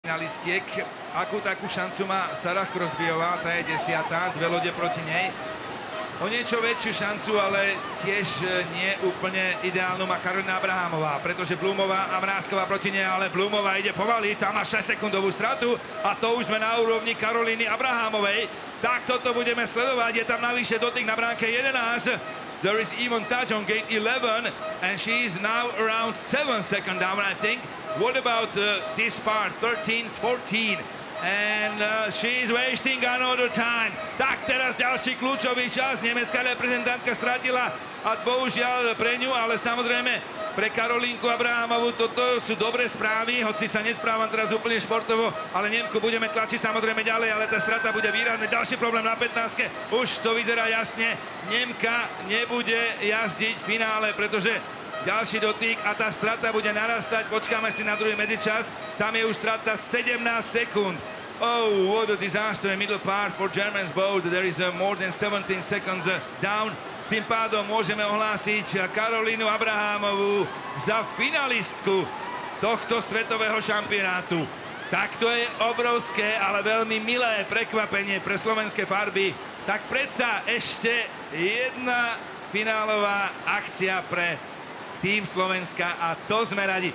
finalistiek. Akú takú šancu má Sarah Crosbyová, tá je 10., dve lode proti nej. O niečo väčšiu šancu, ale tiež nie úplne ideálnu má Karolina Abrahamová, pretože Blumová a Mrázková proti nej, ale Blumová ide pomaly, tam má 6-sekundovú stratu a to už sme na úrovni Karoliny Abrahamovej. Tak toto budeme sledovať, je tam navyše dotyk na bránke 11. There is even touch on gate 11 and she is now around 7 seconds down, I think. What about this part, 13, 14? And she is wasting another time. Tak teraz ďalší kľúčový čas. Nemecká reprezentantka stratila a bohužiaľ pre ňu, ale samozrejme pre Karolínku Abrahamovú toto sú dobré správy, hoci sa nesprávam teraz úplne športovo, ale Nemku budeme tlačiť samozrejme ďalej, ale tá strata bude výrazná. Ďalší problém na 15. Už to vyzerá jasne. Nemka nebude jazdiť v finále, pretože ďalší dotyk a tá strata bude narastať. Počkáme si na druhý medzičas. Tam je už strata 17 sekúnd. Oh, what a disaster in middle part for German's boat. There is more than 17 seconds down. Tým pádom môžeme ohlásiť Karolínu Abrahamovú za finalistku tohto svetového šampionátu. Tak to je obrovské, ale veľmi milé prekvapenie pre slovenské farby. Tak predsa ešte jedna finálová akcia pre tým Slovenska a to sme radi.